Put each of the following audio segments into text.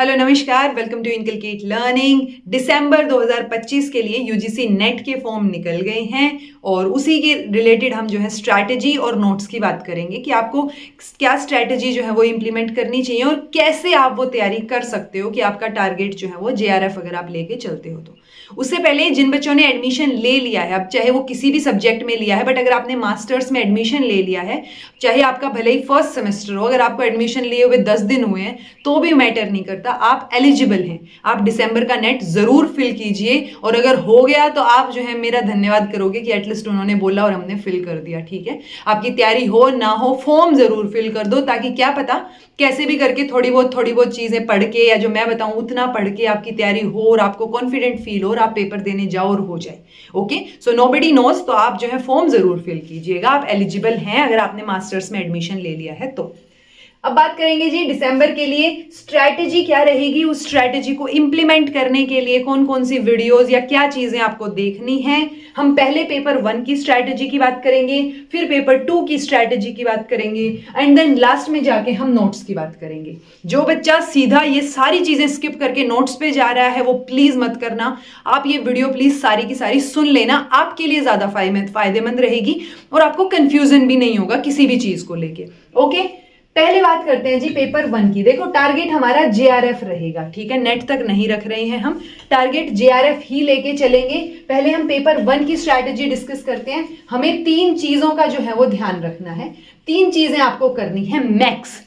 Hello नमस्कार, welcome to inculcate learning. दिसंबर 2025 के लिए यूजीसी नेट के फॉर्म निकल गए हैं और उसी के रिलेटेड हम जो है स्ट्रैटेजी और नोट्स की बात करेंगे कि आपको क्या स्ट्रैटेजी जो है वो इम्प्लीमेंट करनी चाहिए और कैसे आप वो तैयारी कर सकते हो कि आपका टारगेट जो है वो जेआरएफ अगर आप लेके चलते हो तो। उससे पहले जिन बच्चों ने एडमिशन ले लिया है, अब चाहे वो किसी भी सब्जेक्ट में लिया है, बट अगर आपने मास्टर्स में एडमिशन ले लिया है, चाहे आपका भले ही फर्स्ट सेमेस्टर हो, अगर आपको एडमिशन लिए हुए 10 दिन हुए हैं तो भी मैटर नहीं करता, आप एलिजिबल हैं। आप दिसंबर का नेट जरूर फिल कीजिए और अगर हो गया तो आप जो है मेरा धन्यवाद करोगे कि एटलीस्ट उन्होंने बोला और हमने फिल कर दिया। ठीक है, आपकी तैयारी हो ना हो फॉर्म जरूर फिल कर दो, ताकि क्या पता कैसे भी करके थोड़ी बहुत चीजें पढ़ के या जो मैं बताऊं उतना पढ़ के आपकी तैयारी हो और आपको कॉन्फिडेंट फील हो और आप पेपर देने जाओ और हो जाए। ओके, सो नोबडी नोज, तो आप जो है फॉर्म जरूर फिल कीजिएगा। आप एलिजिबल हैं अगर आपने मास्टर्स में एडमिशन ले लिया है तो। अब बात करेंगे जी दिसंबर के लिए स्ट्रैटेजी क्या रहेगी, उस स्ट्रैटेजी को इंप्लीमेंट करने के लिए कौन कौन सी वीडियोस या क्या चीजें आपको देखनी है। हम पहले पेपर 1 की स्ट्रैटेजी की बात करेंगे, फिर पेपर 2 की स्ट्रैटेजी की बात करेंगे एंड देन लास्ट में जाके हम नोट्स की बात करेंगे। जो बच्चा सीधा ये सारी चीजें स्किप करके नोट्स पे जा रहा है वो प्लीज मत करना। आप ये वीडियो प्लीज सारी की सारी सुन लेना, आपके लिए ज्यादा फायदेमंद रहेगी और आपको कंफ्यूजन भी नहीं होगा किसी भी चीज को लेके। ओके, पहले बात करते हैं जी पेपर 1 की। देखो टारगेट हमारा जेआरएफ रहेगा, ठीक है, नेट तक नहीं रख रहे हैं हम, टारगेट जेआरएफ ही लेके चलेंगे। पहले हम पेपर 1 की स्ट्रैटेजी डिस्कस करते हैं। हमें 3 चीजों का जो है वो ध्यान रखना है, 3 चीजें आपको करनी है मैक्स।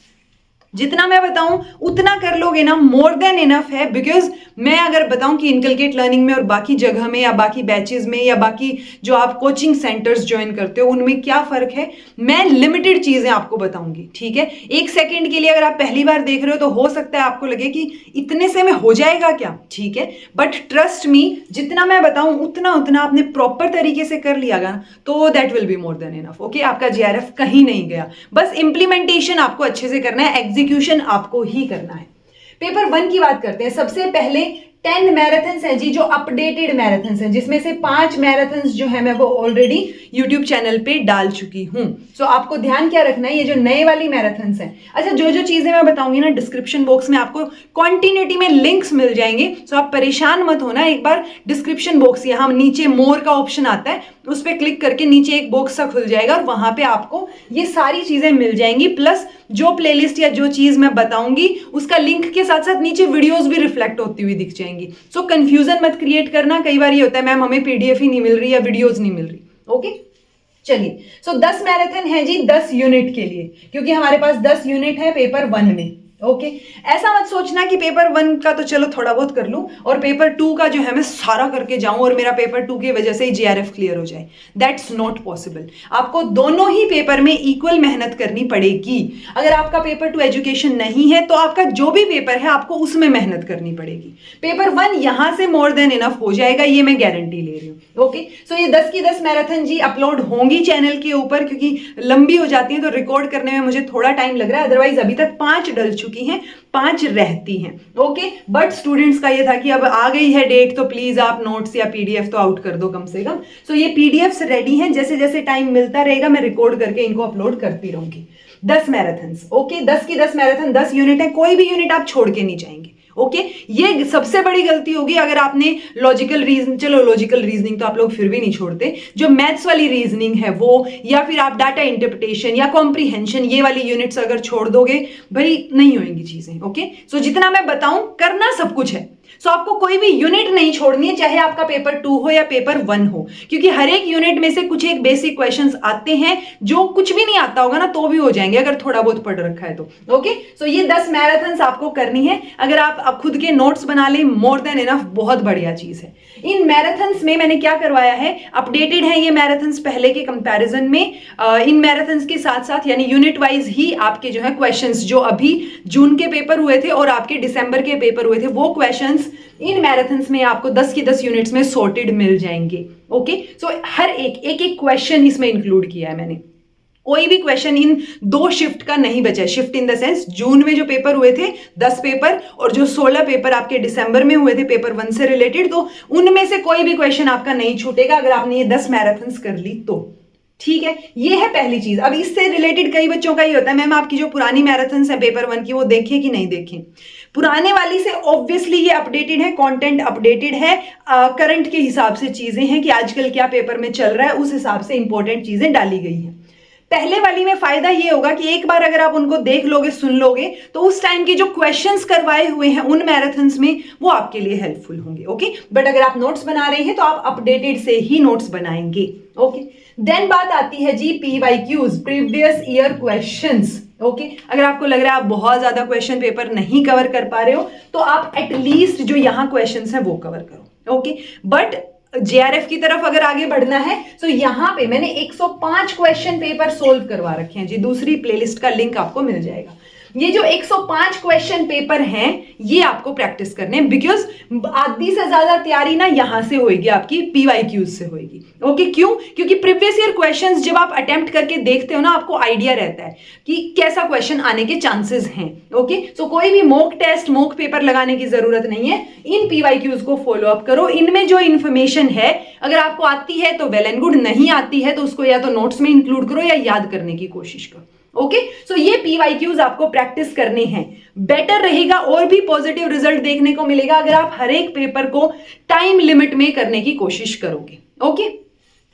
जितना मैं बताऊं उतना कर लोगे ना, मोर देन इनफ है। बिकॉज मैं अगर बताऊं कि इनकलकेट लर्निंग में और बाकी जगह में या बाकी बैचेस में या बाकी जो आप कोचिंग सेंटर्स ज्वाइन करते हो उनमें क्या फर्क है, मैं लिमिटेड चीजें आपको बताऊंगी। ठीक है, 1 सेकेंड के लिए अगर आप पहली बार देख रहे हो तो हो सकता है आपको लगे कि इतने से में हो जाएगा क्या, ठीक है, बट ट्रस्ट मी, जितना मैं बताऊं उतना उतना आपने प्रॉपर तरीके से कर लिया तो that will be more than enough. Okay, आपका जेआरएफ कहीं नहीं गया, बस इंप्लीमेंटेशन आपको अच्छे से करना है, एग्जीक्यूशन आपको ही करना है। पेपर 1 की बात करते हैं। सबसे पहले 10 मैराथन्स हैं जी, जो अपडेटेड मैराथन्स हैं, जिसमें से 5 मैराथन्स जो है मैं वो ऑलरेडी यूट्यूब चैनल पे डाल चुकी हूं। सो आपको ध्यान क्या रखना है, ये जो नए वाली मैराथन्स हैं, अच्छा जो जो चीजें मैं बताऊंगी ना डिस्क्रिप्शन बॉक्स में आपको कॉन्टिन्यूटी में लिंक्स मिल जाएंगे। सो आप परेशान मत होना, एक बार डिस्क्रिप्शन बॉक्स यहाँ नीचे मोर का ऑप्शन आता है, उस पर क्लिक करके नीचे एक बॉक्स सा खुल जाएगा और वहां पे आपको ये सारी चीजें मिल जाएंगी, प्लस जो प्लेलिस्ट या जो चीज मैं बताऊंगी उसका लिंक के साथ साथ नीचे वीडियोस भी रिफ्लेक्ट होती हुई दिख जाएंगी। सो कंफ्यूजन मत क्रिएट करना, कई बार ये होता है मैम हमें पीडीएफ ही नहीं मिल रही या वीडियोस नहीं मिल रही। ओके, चलिए, सो 10 मैराथन है जी 10 यूनिट के लिए, क्योंकि हमारे पास 10 यूनिट है पेपर 1 में। ओके, ऐसा मत सोचना कि पेपर 1 का तो चलो थोड़ा बहुत कर लूं और पेपर 2 का जो है मैं सारा करके जाऊं और मेरा पेपर 2 की वजह से ही जेआरएफ क्लियर हो जाए। That's not possible. आपको दोनों ही पेपर में इक्वल मेहनत करनी पड़ेगी। अगर आपका पेपर 2 एजुकेशन नहीं है तो आपका जो भी पेपर है आपको उसमें मेहनत करनी पड़ेगी। पेपर 1 यहां से मोर देन इनफ हो जाएगा, ये मैं गारंटी ले रही हूँ। ओके, सो ये 10 की 10 मैराथन जी अपलोड होंगी चैनल के ऊपर, क्योंकि लंबी हो जाती है तो रिकॉर्ड करने में मुझे थोड़ा टाइम लग रहा है, अदरवाइज अभी तक 5 डल चुकी हैं, 5 रहती हैं। ओके, बट स्टूडेंट्स का ये था कि अब आ गई है डेट तो प्लीज आप नोट्स या पीडीएफ तो आउट कर दो कम से कम। सो ये पीडीएफ रेडी हैं, जैसे जैसे टाइम मिलता रहेगा मैं रिकॉर्ड करके इनको अपलोड करती रहूंगी। 10 मैराथन्स, ओके, 10 की 10 मैराथन 10 यूनिट है, कोई भी यूनिट आप छोड़ के नहीं जाएंगे। ओके, ये सबसे बड़ी गलती होगी अगर आपने लॉजिकल रीजनिंग तो आप लोग फिर भी नहीं छोड़ते, जो मैथ्स वाली रीजनिंग है वो, या फिर आप डाटा इंटरप्रिटेशन या कॉम्प्रीहेंशन ये वाली यूनिट्स अगर छोड़ दोगे भाई नहीं होंगी चीजें। ओके, सो जितना मैं बताऊं करना सब कुछ है। सो आपको कोई भी यूनिट नहीं छोड़नी है, चाहे आपका पेपर 2 हो या पेपर 1 हो, क्योंकि हर एक यूनिट में से कुछ एक बेसिक क्वेश्चंस आते हैं जो कुछ भी नहीं आता होगा ना तो भी हो जाएंगे अगर थोड़ा बहुत पढ़ रखा है तो। ओके, सो ये 10 मैराथन्स आपको करनी है। अगर आप खुद के नोट्स बना ले मोर देन इनफ, बहुत बढ़िया चीज है। इन मैराथन्स में मैंने क्या करवाया है, अपडेटेड है ये मैराथन्स पहले के कंपैरिजन में। इन मैराथन्स के साथ साथ यानी यूनिट वाइज ही आपके जो है क्वेश्चंस, जो अभी जून के पेपर हुए थे और आपके दिसंबर के पेपर हुए थे, वो क्वेश्चंस इन मैराथन्स में आपको 10 की 10 यूनिट्स में सॉर्टेड मिल जाएंगे। ओके, सो हर एक क्वेश्चन इसमें इंक्लूड किया है मैंने, कोई भी क्वेश्चन इन 2 शिफ्ट का नहीं बचा है। शिफ्ट इन द सेंस जून में जो पेपर हुए थे 10 पेपर और जो 16 पेपर आपके दिसंबर में हुए थे पेपर 1 से रिलेटेड, तो उनमें से कोई भी क्वेश्चन आपका नहीं छूटेगा अगर आपने ये 10 मैराथन्स कर ली तो। ठीक है, ये है पहली चीज। अब इससे रिलेटेड कई बच्चों का ये होता है, मैम आपकी जो पुरानी मैराथन है पेपर 1 की वो देखें कि नहीं देखें। पुराने वाली से ऑब्वियसली ये अपडेटेड है, कंटेंट अपडेटेड है, करंट के हिसाब से चीजें हैं कि आजकल क्या पेपर में चल रहा है, उस हिसाब से इंपॉर्टेंट चीजें डाली गई हैं। पहले वाली में फायदा ये होगा कि एक बार अगर आप उनको देख लोगे, सुन लोगे, तो उस टाइम के जो क्वेश्चंस करवाए हुए हैं उन मैराथन्स में वो आपके लिए हेल्पफुल होंगे। ओके, बट अगर आप नोट्स बना रहे हैं तो आप अपडेटेड से ही नोट्स बनाएंगे। ओके, देन बात आती है जी PYQs, previous year questions. Okay, अगर आपको लग रहा है आप बहुत ज्यादा क्वेश्चन पेपर नहीं कवर कर पा रहे हो तो आप एटलीस्ट जो यहाँ क्वेश्चंस हैं वो कवर करो। ओके, बट JRF की तरफ अगर आगे बढ़ना है तो यहां पे मैंने 105 क्वेश्चन पेपर सोल्व करवा रखे हैं जी, दूसरी प्लेलिस्ट का लिंक आपको मिल जाएगा। ये जो 105 क्वेश्चन पेपर हैं ये आपको प्रैक्टिस करने हैं, बिकॉज आधी से ज्यादा तैयारी ना यहां से होगी, आपकी PYQs से होगी। ओके, क्यों? क्योंकि प्रीवियस ईयर क्वेश्चंस जब आप अटेम्प्ट करके देखते हो ना, आपको आइडिया रहता है कि कैसा क्वेश्चन आने के चांसेस हैं। ओके, सो कोई भी मॉक टेस्ट, मॉक पेपर लगाने की जरूरत नहीं है, इन PYQs को फॉलो अप करो। इनमें जो इन्फॉर्मेशन है अगर आपको आती है तो वेल एंड गुड, नहीं आती है तो उसको या तो नोट्स में इंक्लूड करो या याद करने की कोशिश करो। ओके, सो ये PYQs आपको प्रैक्टिस करने हैं, बेटर रहेगा और भी पॉजिटिव रिजल्ट देखने को मिलेगा अगर आप हर एक पेपर को टाइम लिमिट में करने की कोशिश करोगे। ओके,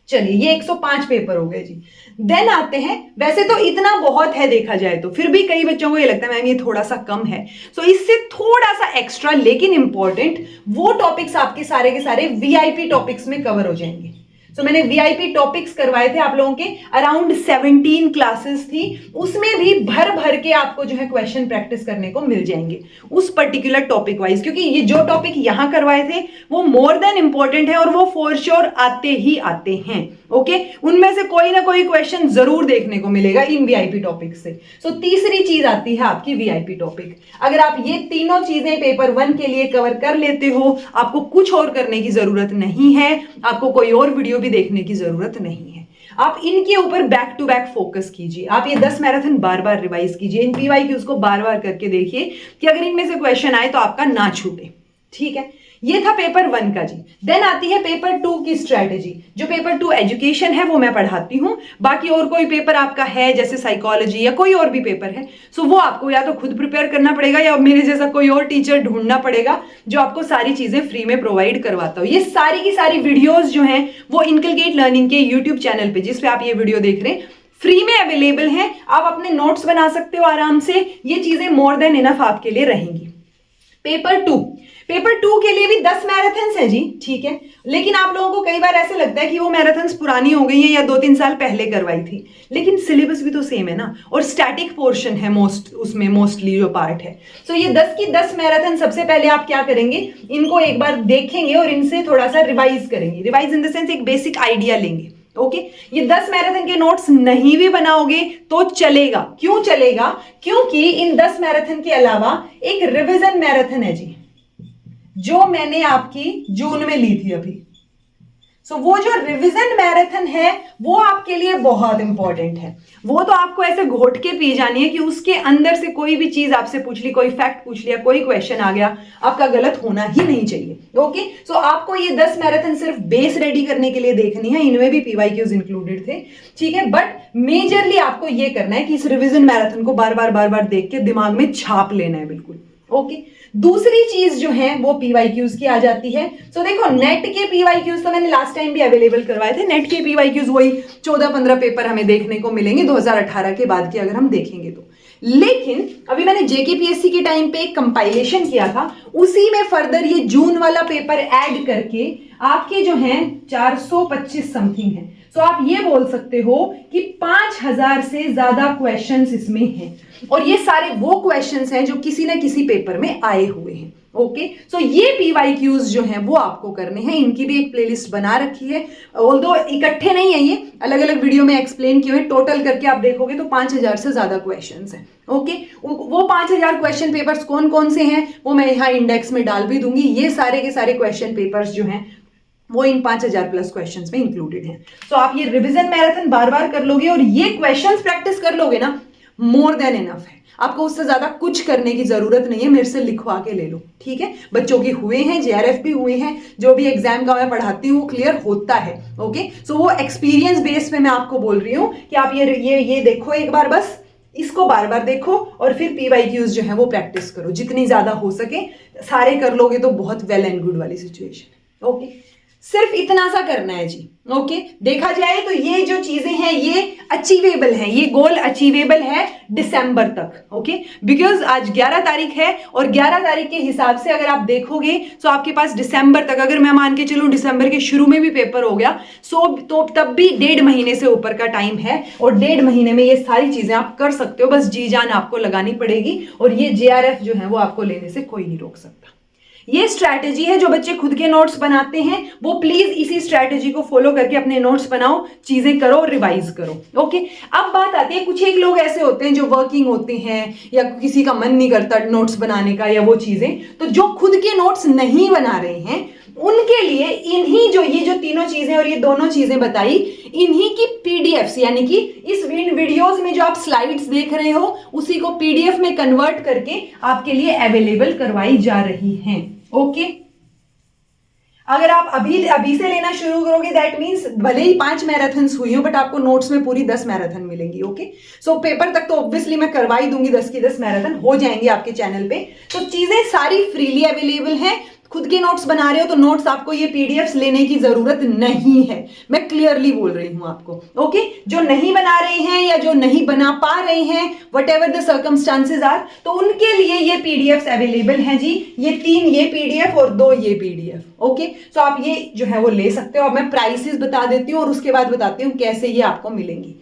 चलिए ये 105 पेपर हो गए जी। देन आते हैं, वैसे तो इतना बहुत है देखा जाए तो, फिर भी कई बच्चों को ये लगता है मैम ये थोड़ा सा कम है, सो इससे थोड़ा सा एक्स्ट्रा लेकिन इंपॉर्टेंट वो टॉपिक्स आपके सारे के सारे VIP टॉपिक्स में कवर हो जाएंगे। तो मैंने VIP टॉपिक्स करवाए थे आप लोगों के, अराउंड 17 क्लासेस थी, उसमें भी भर भर के आपको जो है क्वेश्चन प्रैक्टिस करने को मिल जाएंगे उस पर्टिकुलर टॉपिक वाइज, क्योंकि ये जो टॉपिक यहां करवाए थे वो मोर देन इंपॉर्टेंट है और वो फॉर श्योर आते ही आते हैं। ओके, उनमें से कोई ना कोई क्वेश्चन जरूर देखने को मिलेगा इन VIP टॉपिक से। सो तीसरी चीज आती है आपकी VIP टॉपिक। अगर आप ये तीनों चीजें पेपर 1 के लिए कवर कर लेते हो, आपको कुछ और करने की जरूरत नहीं है, आपको कोई और वीडियो भी देखने की जरूरत नहीं है, आप इनके ऊपर बैक टू बैक फोकस कीजिए। आप ये 10 मैराथन बार बार रिवाइज कीजिए, इन PYQs को बार बार करके देखिए कि अगर इनमें से क्वेश्चन आए तो आपका ना छूटे। ठीक है, ये था पेपर 1 का जी। देन आती है पेपर 2 की स्ट्रेटेजी। जो पेपर 2 एजुकेशन है वो मैं पढ़ाती हूं, बाकी और कोई पेपर आपका है जैसे साइकोलॉजी या कोई और भी पेपर है, सो वो आपको या तो खुद प्रिपेयर करना पड़ेगा या मेरे जैसा कोई और टीचर ढूंढना पड़ेगा जो आपको सारी चीजें फ्री में प्रोवाइड करवाता हो। ये सारी की सारी वीडियोज जो हैं वो इनकलगेट लर्निंग के यूट्यूब चैनल पे, जिसपे आप ये वीडियो देख रहे हैं, फ्री में अवेलेबल है। आप अपने नोट्स बना सकते हो आराम से, ये चीजें मोर देन इनफ आपके लिए रहेंगी। पेपर 2 के लिए भी 10 मैराथन्स है जी। ठीक है, लेकिन आप लोगों को कई बार ऐसे लगता है कि वो मैराथन्स पुरानी हो गई है या 2-3 साल पहले करवाई थी, लेकिन सिलेबस भी तो सेम है ना, और स्टैटिक पोर्शन है उसमें मोस्टली जो पार्ट है। सो ये 10 की 10 मैराथन सबसे पहले आप क्या करेंगे, इनको एक बार देखेंगे और इनसे थोड़ा सा रिवाइज करेंगे। रिवाइज इन द सेंस एक बेसिक आइडिया लेंगे। ओके, ये 10 मैराथन के नोट्स नहीं भी बनाओगे तो चलेगा। क्यों चलेगा? क्योंकि इन 10 मैराथन के अलावा एक रिवीजन मैराथन है जी, जो मैंने आपकी जून में ली थी अभी। सो वो जो रिवीजन मैराथन है वो आपके लिए बहुत इंपॉर्टेंट है। वो तो आपको ऐसे घोट के पी जानी है कि उसके अंदर से कोई भी चीज आपसे पूछ ली, कोई फैक्ट पूछ लिया, कोई क्वेश्चन आ गया, आपका गलत होना ही नहीं चाहिए। ओके, सो आपको ये 10 मैराथन सिर्फ बेस रेडी करने के लिए देखनी है, इनमें भी PYQs इंक्लूडेड थे। ठीक है, बट मेजरली आपको ये करना है कि इस रिवीजन मैराथन को बार बार देख के दिमाग में छाप लेना है बिल्कुल। ओके, दूसरी चीज जो है वो PYQs की आ जाती है। सो देखो, नेट के PYQs तो मैंने लास्ट टाइम भी अवेलेबल करवाए थे। नेट के PYQs वही 14-15 पेपर हमें देखने को मिलेंगे 2018 के बाद के अगर हम देखेंगे तो। लेकिन अभी मैंने JKPSC के टाइम पे एक कंपाइलेशन किया था, उसी में फर्दर ये जून वाला पेपर ऐड करके आपके जो हैं 425 समथिंग है। सो आप ये बोल सकते हो कि 5000 से ज्यादा क्वेश्चंस इसमें हैं, और ये सारे वो क्वेश्चंस हैं जो किसी ना किसी पेपर में आए हुए हैं। ओके, सो ये PYQs जो हैं वो आपको करने हैं। इनकी भी एक प्लेलिस्ट बना रखी है, ऑल्दो इकट्ठे नहीं है, ये अलग अलग वीडियो में एक्सप्लेन किए हैं। टोटल करके आप देखोगे तो 5000 से ज्यादा क्वेश्चंस हैं। ओके, वो 5000 क्वेश्चन पेपर्स कौन कौन से हैं वो मैं यहाँ इंडेक्स में डाल भी दूंगी। ये सारे के सारे क्वेश्चन पेपर्स जो हैं वो इन 5000 प्लस क्वेश्चंस में इंक्लूडेड हैं। सो आप ये रिवीजन मैराथन बार बार कर लोगे और ये क्वेश्चंस प्रैक्टिस कर लोगे ना, मोर देन इनफ है। आपको उससे ज्यादा कुछ करने की जरूरत नहीं है, मेरे से लिखवा के ले लो, ठीक है। बच्चों के हुए हैं, जेआरएफ भी हुए हैं, जो भी एग्जाम का मैं पढ़ाती हूँ क्लियर होता है। ओके, सो वो एक्सपीरियंस बेस पे मैं आपको बोल रही हूँ कि आप ये देखो एक बार, बस इसको बार बार देखो और फिर पीवाईक्यूज जो है वो प्रैक्टिस करो जितनी ज्यादा हो सके। सारे कर लोगे तो बहुत वेल एंड गुड वाली सिचुएशन है। ओके, सिर्फ इतना सा करना है जी। ओके, देखा जाए तो ये जो चीजें हैं ये अचीवेबल हैं, ये गोल अचीवेबल है दिसंबर तक। ओके, बिकॉज आज 11 तारीख है और 11 तारीख के हिसाब से अगर आप देखोगे तो आपके पास दिसंबर तक, अगर मैं मान के चलूं दिसंबर के शुरू में भी पेपर हो गया तो तब भी 1.5 महीने से ऊपर का टाइम है और 1.5 महीने में ये सारी चीजें आप कर सकते हो। बस जी जान आपको लगानी पड़ेगी और ये जेआरएफ जो है वो आपको लेने से कोई नहीं रोक सकता। ये स्ट्रैटेजी है, जो बच्चे खुद के नोट्स बनाते हैं वो प्लीज इसी स्ट्रैटेजी को फॉलो करके अपने नोट्स बनाओ, चीजें करो और रिवाइज करो। ओके, अब बात आती है, कुछ एक लोग ऐसे होते हैं जो वर्किंग होते हैं या किसी का मन नहीं करता नोट्स बनाने का या वो चीजें, तो जो खुद के नोट्स नहीं बना रहे हैं उनके लिए ये जो तीनों चीजें और ये दोनों चीजें बताई, इन्हीं की पीडीएफ्स, यानी कि इस वीडियोस में जो आप स्लाइड्स देख रहे हो उसी को पीडीएफ में कन्वर्ट करके आपके लिए अवेलेबल करवाई जा रही हैं। ओके, अगर आप अभी से लेना शुरू करोगे दैट मींस भले ही 5 मैराथन्स हुई हो बट आपको नोट्स में पूरी 10 मैराथन मिलेंगी। ओके, सो पेपर तक तो ऑब्वियसली मैं करवा ही दूंगी, 10 की 10 मैराथन हो जाएंगे आपके चैनल पे। तो चीजें सारी फ्रीली अवेलेबल हैं। खुद के नोट्स बना रहे हो तो नोट्स आपको ये पीडीएफ्स लेने की जरूरत नहीं है, मैं क्लियरली बोल रही हूं आपको। ओके, जो नहीं बना रहे हैं या जो नहीं बना पा रहे हैं, whatever the circumstances are, तो उनके लिए ये पीडीएफ्स अवेलेबल हैं जी। ये 3 ये पीडीएफ और 2 ये पीडीएफ। ओके, तो आप ये जो है वो ले सकते हो। अब मैं प्राइसेस बता देती हूँ और उसके बाद बताती हूँ कैसे ये आपको मिलेंगी।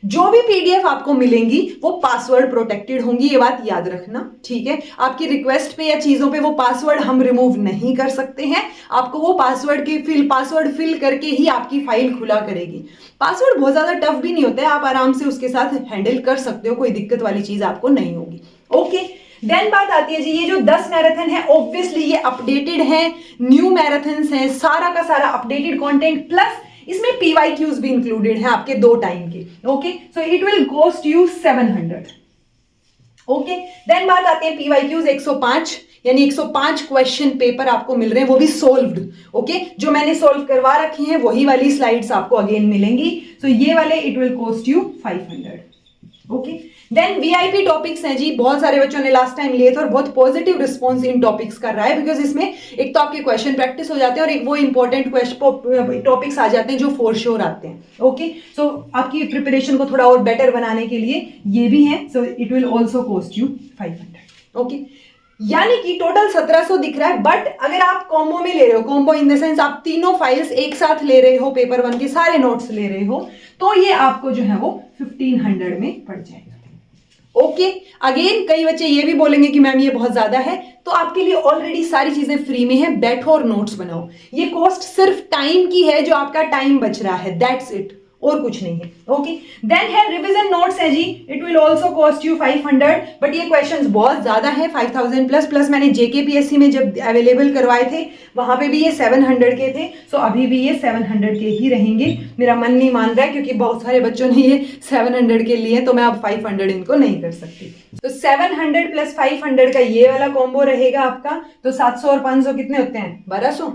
जो भी पीडीएफ आपको मिलेंगी वो पासवर्ड प्रोटेक्टेड होंगी, ये बात याद रखना, ठीक है। आपकी रिक्वेस्ट पे या चीजों पे वो पासवर्ड हम रिमूव नहीं कर सकते हैं। आपको वो पासवर्ड फिल करके ही आपकी फाइल खुला करेगी। पासवर्ड बहुत ज्यादा टफ भी नहीं होता है, आप आराम से उसके साथ हैंडल कर सकते हो, कोई दिक्कत वाली चीज आपको नहीं होगी। ओके, देन बात आती है जी, ये जो 10 मैराथन है ऑब्वियसली ये अपडेटेड है, न्यू मैराथन्स हैं, सारा का सारा अपडेटेड कंटेंट, प्लस इसमें पीवाईक्यूज भी इंक्लूडेड है आपके 2 टाइम के। Okay, so it will cost you 700। Okay, then बात आती है पीवाईक्यूज 105, यानी 105 क्वेश्चन पेपर आपको मिल रहे हैं, वो भी सोल्व्ड। ओके, जो मैंने सोल्व करवा रखी हैं वही वाली स्लाइड्स आपको अगेन मिलेंगी। सो ये वाले it will cost you 500। Okay, then VIP topics हैं जी, बहुत सारे बच्चों ने लास्ट टाइम लिए थे और बहुत पॉजिटिव रिस्पॉन्स इन टॉपिक्स कर रहा है, बिकॉज इसमें एक तो आपके क्वेश्चन प्रैक्टिस हो जाते हैं और एक वो इंपॉर्टेंट टॉपिक्स आ जाते हैं जो फॉर श्योर आते हैं। ओके, सो आपकी प्रिपरेशन को थोड़ा और बेटर बनाने के लिए ये भी है। सो it will also cost you 500। Okay, यानी कि टोटल 1700 दिख रहा है, बट अगर आप कॉम्बो में ले रहे हो, कॉम्बो इन द सेंस आप तीनों फाइल्स एक साथ ले रहे हो, पेपर 1 के सारे नोट्स ले रहे हो, तो ये आपको जो है वो 1500 में पड़ जाएगा। ओके, अगेन कई बच्चे ये भी बोलेंगे कि मैम ये बहुत ज्यादा है, तो आपके लिए ऑलरेडी सारी चीजें फ्री में है, बैठो और नोट्स बनाओ। ये कॉस्ट सिर्फ टाइम की है, जो आपका टाइम बच रहा है, दैट्स इट, और कुछ नहीं है। ओके, देन है रिवीजन नोट्स है जी, it will also cost you 500, but ये क्वेश्चंस बहुत ज्यादा है, 5000 प्लस मैंने जेकेपीएससी में जब अवेलेबल करवाए थे वहां पे भी ये 700 के थे, सो अभी भी ये 700 के ही रहेंगे। मेरा मन नहीं मान रहा है क्योंकि बहुत सारे बच्चों ने ये 700 के लिए, तो मैं अब 500 इनको नहीं कर सकती। तो 700 प्लस 500 का ये वाला कॉम्बो रहेगा आपका, तो 700 और 500 कितने होते हैं, 1200।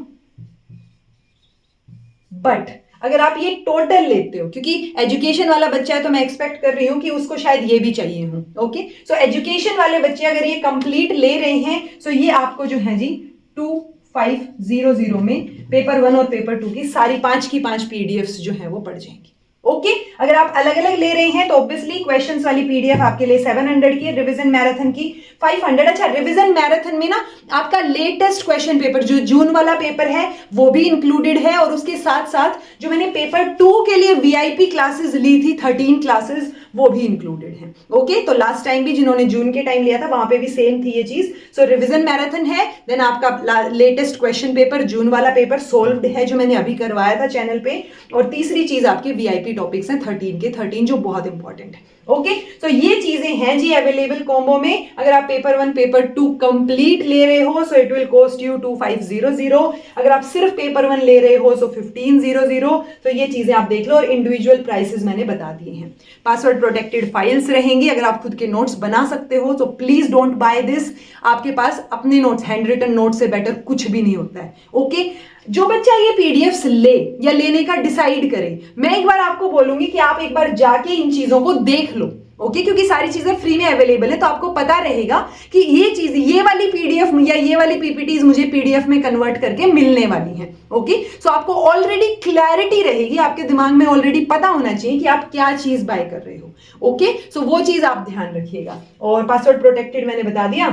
बट अगर आप ये टोटल लेते हो, क्योंकि एजुकेशन वाला बच्चा है तो मैं एक्सपेक्ट कर रही हूं कि उसको शायद ये भी चाहिए हो। ओके, सो एजुकेशन वाले बच्चे अगर ये कंप्लीट ले रहे हैं, सो ये आपको जो है जी 2500 में पेपर 1 और पेपर 2 की सारी 5 की 5 पीडीएफ्स जो है वो पड़ जाएंगी। ओके, अगर आप अलग अलग ले रहे हैं तो ऑब्वियसली क्वेश्चंस वाली पीडीएफ आपके लिए 700 की, रिवीजन मैराथन की 500। अच्छा, रिवीजन मैराथन में ना आपका लेटेस्ट क्वेश्चन पेपर जो जून वाला पेपर है वो भी इंक्लूडेड है, और उसके साथ साथ जो मैंने पेपर 2 के लिए वीआईपी क्लासेस ली थी 13 क्लासेस, वो भी इंक्लूडेड है। ओके, तो लास्ट टाइम भी जिन्होंने जून के टाइम लिया था वहां पे भी सेम थी ये चीज। सो रिवीजन मैराथन है, देन आपका लेटेस्ट क्वेश्चन पेपर जून वाला पेपर सोल्व्ड है जो मैंने अभी करवाया था चैनल पे, और तीसरी चीज आपकी वीआईपी टॉपिक्स हैं 13 के 13 जो बहुत इंपॉर्टेंट है। ओके, तो ये चीजें हैं जी अवेलेबल कॉम्बो में। अगर आप पेपर 1 पेपर 2 कंप्लीट ले रहे हो सो इट विल कॉस्ट यू 2500। अगर आप सिर्फ पेपर 1 ले रहे हो सो 1500। तो ये चीजें आप देख लो, और इंडिविजुअल प्राइसेस मैंने बता दिए हैं। पासवर्ड प्रोटेक्टेड फाइल्स रहेंगी। अगर आप खुद के नोट्स बना सकते हो तो प्लीज डोंट बाय दिस। आपके पास अपने नोट्स, हैंड रिटन नोट से बेटर कुछ भी नहीं होता है। ओके, जो बच्चा ये पीडीएफ्स ले या लेने का डिसाइड करे, मैं एक बार आपको बोलूंगी कि आप एक बार जाके इन चीजों को देख लो। ओके, क्योंकि सारी चीजें फ्री में अवेलेबल है, तो आपको पता रहेगा कि ये चीज, ये वाली पीडीएफ या ये वाली पीपीटीज मुझे पीडीएफ में कन्वर्ट करके मिलने वाली है। ओके, सो आपको ऑलरेडी क्लैरिटी रहेगी, आपके दिमाग में ऑलरेडी पता होना चाहिए कि आप क्या चीज बाय कर रहे हो। ओके, सो वो चीज आप ध्यान रखिएगा। और पासवर्ड प्रोटेक्टेड मैंने बता दिया,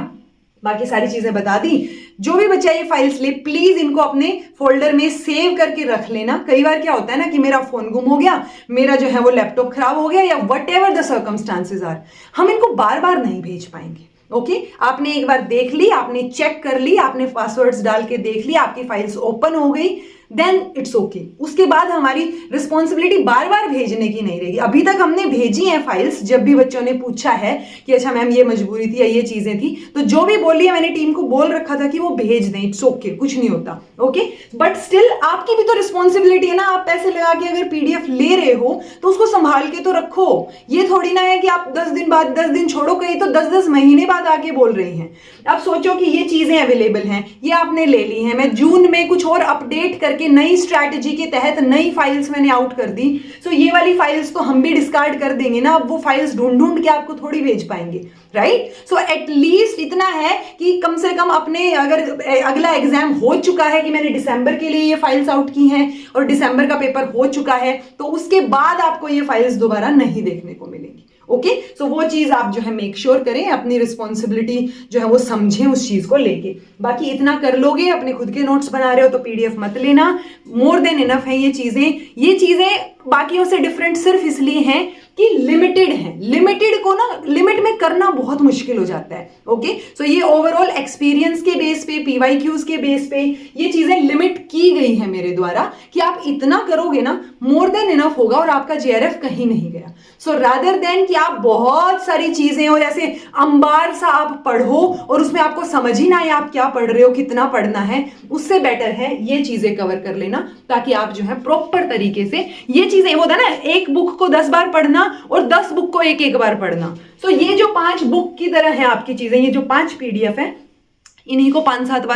बाकी सारी चीजें बता दी। जो भी बच्चा ये फाइल्स ले, प्लीज इनको अपने फोल्डर में सेव करके रख लेना। कई बार क्या होता है ना कि मेरा फोन गुम हो गया, मेरा जो है वो लैपटॉप खराब हो गया, या whatever the circumstances are, हम इनको बार बार नहीं भेज पाएंगे। ओके, आपने एक बार देख ली, आपने चेक कर ली, आपने पासवर्ड्स डाल के देख ली, आपकी फाइल्स ओपन हो गई, देन इट्स ओके। उसके बाद हमारी रिस्पॉन्सिबिलिटी बार बार भेजने की नहीं रहेगी। अभी तक हमने भेजी हैं फाइल्स, जब भी बच्चों ने पूछा है कि अच्छा मैम ये मजबूरी थी या ये चीजें थी, तो जो भी बोली है मैंने टीम को बोल रखा था कि वो भेज दें, इट्स ओके, कुछ नहीं होता। ओके, बट स्टिल आपकी भी तो रिस्पॉन्सिबिलिटी है ना। आप पैसे लगा के अगर पीडीएफ ले रहे हो तो उसको संभाल के तो रखो। ये थोड़ी ना है कि आप 10 दिन बाद, 10 दिन छोड़ो कहीं तो 10-10 महीने बाद आके बोल रहे हैं। आप सोचो कि ये चीजें अवेलेबल हैं, ये आपने ले ली हैं, मैं जून में कुछ और अपडेट करके नई स्ट्रैटेजी के तहत नई फाइल्स मैंने आउट कर दी, सो ये वाली फाइल्स तो हम भी डिस्कार्ड कर देंगे ना। अब वो फाइल्स ढूंढ ढूंढ के आपको थोड़ी भेज पाएंगे, राइट? सो एटलीस्ट इतना है कि कम से कम अपने, अगर अगला एग्जाम हो चुका है कि मैंने दिसंबर के लिए ये फाइल्स आउट की हैं और दिसंबर का पेपर हो चुका है, तो उसके बाद आपको ये फाइल्स दोबारा नहीं देखने को मिलेंगी। ओके, सो वो चीज आप जो है मेक श्योर करें, अपनी रिस्पॉन्सिबिलिटी जो है वो समझें उस चीज को लेके। बाकी इतना कर लोगे, अपने खुद के नोट्स बना रहे हो तो पीडीएफ मत लेना, मोर देन इनफ है ये चीजें। ये चीजें बाकियों से डिफरेंट सिर्फ इसलिए हैं कि लिमिटेड है। लिमिटेड को ना लिमिट में करना बहुत मुश्किल हो जाता है। ओके, सो ये ओवरऑल एक्सपीरियंस के बेस पे, पीवाईक्यूज के बेस पे ये चीजें लिमिट की गई है मेरे द्वारा कि आप इतना करोगे ना, मोर देन इनफ होगा और आपका जेआरएफ कहीं नहीं गया। सो रादर देन कि आप बहुत सारी चीजें हो, जैसे अंबार सा आप पढ़ो और उसमें आपको समझ ही ना आए आप क्या पढ़ रहे हो, कितना पढ़ना है, उससे बेटर है ये चीजें कवर कर लेना, ताकि आप जो है प्रॉपर तरीके से ये चीजें, होता है ना एक बुक को 10 बार पढ़ना और 10 बुक को एक बार पढ़ना। सो ये जो 5 बुक की तरह है आपकी चीजें, ये जो 5 पीडीएफ है, इन्हीं को 5-7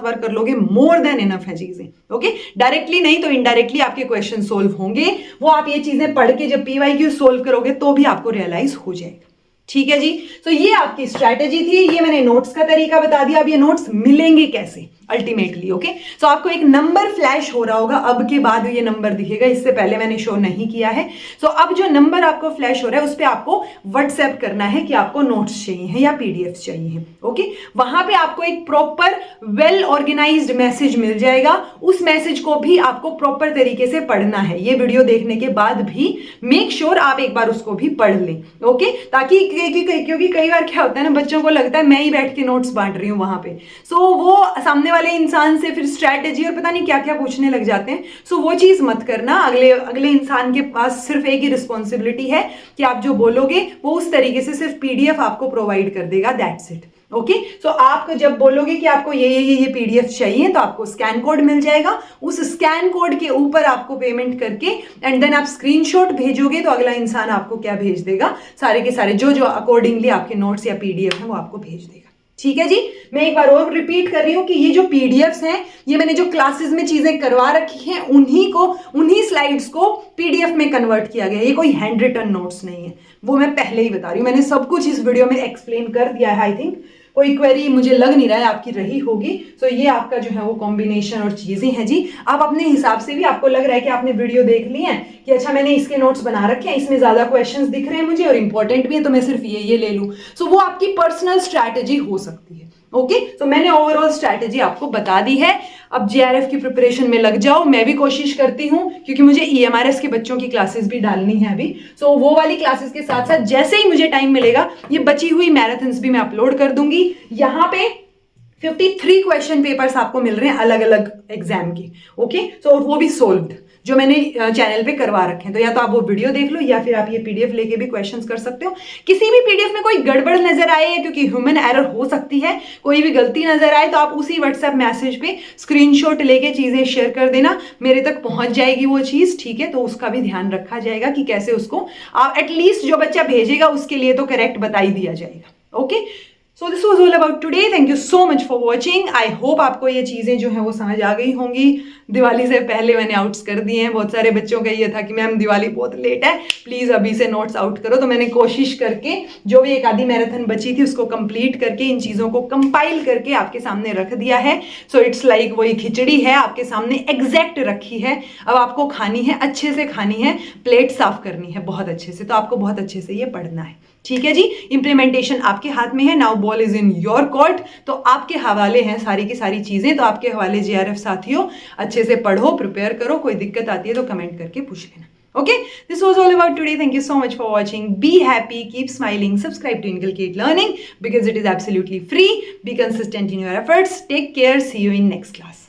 बार कर लोगे, मोर देन इनफ है चीजें। ओके, डायरेक्टली नहीं तो इनडायरेक्टली आपके क्वेश्चन सोल्व होंगे। वो आप ये चीजें पढ़ के जब पीवाईक्यू सोल्व करोगे तो भी आपको रियलाइज हो जाएगा। ठीक है जी, तो ये आपकी स्ट्रैटेजी थी, ये मैंने नोट्स का तरीका बता दिया। अब ये नोट्स मिलेंगे कैसे अल्टीमेटली? ओके, सो आपको एक नंबर फ्लैश हो रहा होगा, अब के बाद ये नंबर दिखेगा, इससे पहले मैंने शो नहीं किया है। सो अब जो नंबर आपको फ्लैश हो रहा है उस पर आपको व्हाट्सएप करना है कि आपको नोट्स चाहिए हैं या पीडीएफ चाहिए। ओके, वहां पे आपको एक प्रॉपर वेल ऑर्गेनाइज्ड मैसेज मिल जाएगा। उस मैसेज को भी आपको प्रॉपर तरीके से पढ़ना है। ये वीडियो देखने के बाद भी मेक श्योर आप एक बार उसको भी पढ़ लें। ओके, ताकि क्योंकि कई बार क्या होता है ना, बच्चों को लगता है मैं ही बैठ के नोट्स बांट रही हूँ वहां पे, सो वो सामने वाले इंसान से फिर स्ट्रैटेजी और पता नहीं क्या क्या पूछने लग जाते हैं। सो वो चीज मत करना। अगले इंसान के पास सिर्फ एक ही रिस्पॉन्सिबिलिटी है कि आप जो बोलोगे वो उस तरीके से सिर्फ पीडीएफ आपको प्रोवाइड कर देगा, दैट्स इट। ओके, सो आप जब बोलोगे कि आपको ये पीडीएफ चाहिए तो आपको स्कैन कोड मिल जाएगा। उस स्कैन कोड के ऊपर आपको पेमेंट करके एंड देन आप स्क्रीनशॉट भेजोगे तो अगला इंसान आपको क्या भेज देगा, सारे के सारे जो अकॉर्डिंगली आपके नोट्स या पीडीएफ है वो आपको भेज देगा। ठीक है जी, मैं एक बार और रिपीट कर रही हूं कि ये जो पीडीएफ्स हैं, ये मैंने जो क्लासेस में चीजें करवा रखी हैं उन्हीं स्लाइड्स को पीडीएफ में कन्वर्ट किया गया। ये कोई हैंड रिटन नोट्स नहीं है, वो मैं पहले ही बता रही हूं। मैंने सब कुछ इस वीडियो में एक्सप्लेन कर दिया है। आई थिंक कोई क्वेरी मुझे लग नहीं रहा है आपकी रही होगी। सो ये आपका जो है वो कॉम्बिनेशन और चीजें हैं जी। आप अपने हिसाब से भी, आपको लग रहा है कि आपने वीडियो देख ली है कि अच्छा मैंने इसके नोट्स बना रखे हैं, इसमें ज्यादा क्वेश्चंस दिख रहे हैं मुझे और इंपॉर्टेंट भी है, तो मैं सिर्फ ये ले लूं। सो वो आपकी पर्सनल स्ट्रैटेजी हो सकती है। ओके, तो मैंने ओवरऑल स्ट्रैटेजी आपको बता दी है। अब जेआरएफ की प्रिपरेशन में लग जाओ। मैं भी कोशिश करती हूँ क्योंकि मुझे ईएमआरएस के बच्चों की क्लासेस भी डालनी है अभी। सो वो वाली क्लासेस के साथ साथ जैसे ही मुझे टाइम मिलेगा ये बची हुई मैराथन्स भी मैं अपलोड कर दूंगी। यहाँ पे 53 क्वेश्चन पेपर्स आपको मिल रहे हैं अलग अलग एग्जाम के। ओके, सो वो भी सोल्व्ड। जो मैंने चैनल पे करवा रखे हैं। तो या तो आप वो वीडियो देख लो या फिर आप ये पीडीएफ लेके भी क्वेश्चंस कर सकते हो। किसी भी पीडीएफ में कोई गड़बड़ नजर आए, क्योंकि ह्यूमन एरर हो सकती है, कोई भी गलती नजर आए, तो आप उसी व्हाट्सएप मैसेज पे स्क्रीनशॉट लेके चीजें शेयर कर देना, मेरे तक पहुंच जाएगी वो चीज, ठीक है। तो उसका भी ध्यान रखा जाएगा कि कैसे उसको आप एटलीस्ट जो बच्चा भेजेगा उसके लिए तो करेक्ट बता ही दिया जाएगा। Okay, so this was all about today. Thank you so much for watching. I hope आपको ये चीजें जो है वो समझ आ गई होंगी। दिवाली से पहले मैंने आउट्स कर दिए हैं। बहुत सारे बच्चों का ये था कि मैम दिवाली बहुत लेट है, प्लीज अभी से नोट्स आउट करो। तो मैंने कोशिश करके जो भी एक आधी मैराथन बची थी उसको कंप्लीट करके इन चीजों को कंपाइल करके आपके सामने रख दिया है। सो इट्स लाइक वही खिचड़ी है आपके सामने एग्जैक्ट रखी है, अब आपको खानी है, अच्छे से खानी है, प्लेट साफ करनी है बहुत अच्छे से। तो आपको बहुत अच्छे से ये पढ़ना है, ठीक है जी। इंप्लीमेंटेशन आपके हाथ में है, now ball is in your court. तो आपके हवाले हैं सारी की सारी चीजें, तो आपके हवाले जेआरएफ साथियों, अच्छे से पढ़ो, प्रिपेयर करो। कोई दिक्कत आती है तो कमेंट करके पूछ लेना। Okay, this was all about today. Thank you so much for watching. Be happy, keep smiling, subscribe to Inculcate Learning because it is absolutely free. Be consistent in your efforts. Take care. See you in next class.